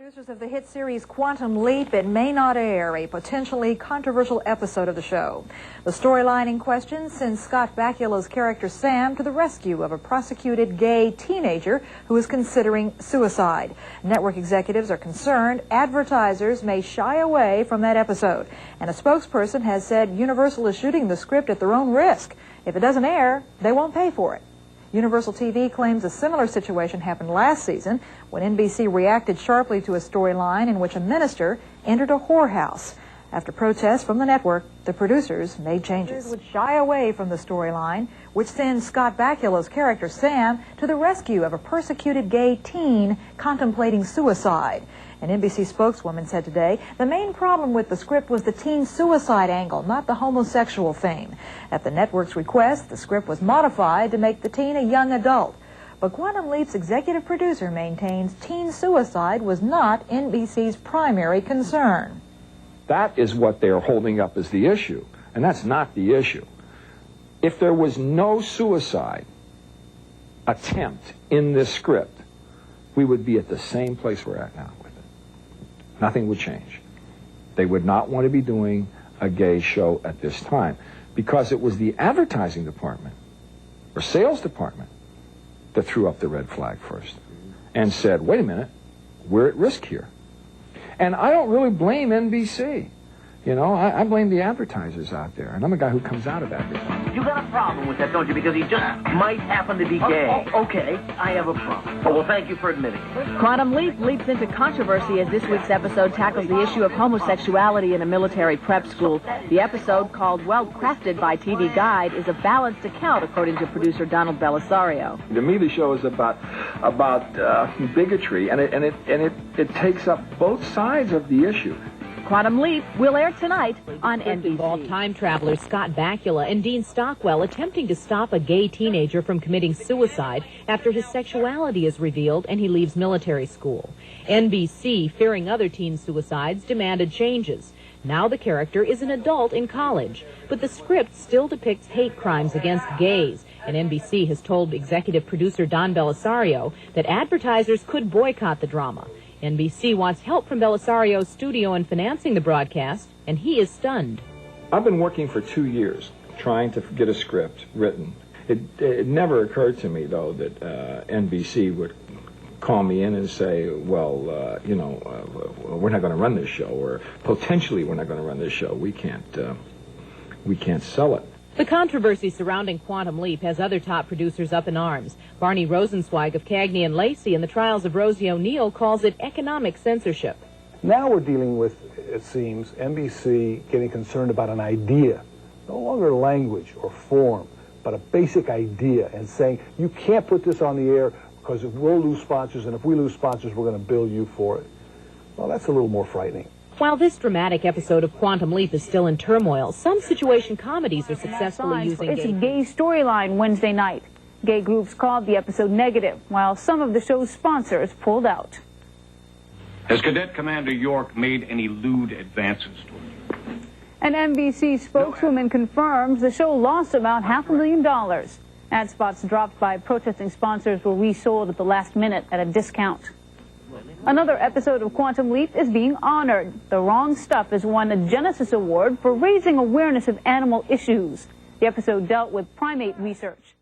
Producers of the hit series Quantum Leap, it may not air a potentially controversial episode of the show. The storyline in question sends Scott Bakula's character Sam to the rescue of a prosecuted gay teenager who is considering suicide. Network executives are concerned advertisers may shy away from that episode, and a spokesperson has said Universal is shooting the script at their own risk. If it doesn't air, they won't pay for it. Universal TV claims a similar situation happened last season when NBC reacted sharply to a storyline in which a minister entered a whorehouse. After protests from the network, the producers made changes. Would shy away from the storyline, which sends Scott Bakula's character Sam to the rescue of a persecuted gay teen contemplating suicide. An NBC spokeswoman said today the main problem with the script was the teen suicide angle, not the homosexual theme. At the network's request, the script was modified to make the teen a young adult. But Quantum Leap's executive producer maintains teen suicide was not NBC's primary concern. That is what they're holding up as the issue, and that's not the issue. If there was no suicide attempt in this script, we would be at the same place we're at now with it. Nothing would change. They would not want to be doing a gay show at this time because it was the advertising department or sales department that threw up the red flag first and said, wait a minute, we're at risk here. And I don't really blame NBC. You know, I blame the advertisers out there, and I'm a guy who comes out of advertising. You got a problem with that, don't you? Because he just might happen to be gay. Okay, I have a problem. Oh, well, thank you for admitting it. Quantum Leap leaps into controversy as this week's episode tackles the issue of homosexuality in a military prep school. The episode, called Well Crafted by TV Guide, is a balanced account, according to producer Donald Bellisario. To me, the show is about bigotry, and it takes up both sides of the issue. Quantum Leap will air tonight on NBC. Involved time travelers Scott Bakula and Dean Stockwell attempting to stop a gay teenager from committing suicide after his sexuality is revealed and he leaves military school. NBC, fearing other teen suicides, demanded changes. Now the character is an adult in college, but the script still depicts hate crimes against gays, and NBC has told executive producer Don Bellisario that advertisers could boycott the drama. NBC wants help from Bellisario's studio in financing the broadcast, and he is stunned. I've been working for 2 years trying to get a script written. It never occurred to me, though, that NBC would call me in and say, well, we're not going to run this show, or potentially we're not going to run this show. We can't sell it. The controversy surrounding Quantum Leap has other top producers up in arms. Barney Rosenzweig of Cagney and Lacey in the Trials of Rosie O'Neill calls it economic censorship. Now we're dealing with, it seems, NBC getting concerned about an idea, no longer language or form, but a basic idea, and saying, you can't put this on the air because we'll lose sponsors, and if we lose sponsors, we're going to bill you for it. Well, that's a little more frightening. While this dramatic episode of Quantum Leap is still in turmoil, some situation comedies are successfully using its gay storyline Wednesday night. Gay groups called the episode negative, while some of the show's sponsors pulled out. Has Cadet Commander York made any lewd advances to him? An NBC spokeswoman confirms the show lost about $500,000. Ad spots dropped by protesting sponsors were resold at the last minute at a discount. Another episode of Quantum Leap is being honored. The Wrong Stuff has won a Genesis Award for raising awareness of animal issues. The episode dealt with primate research.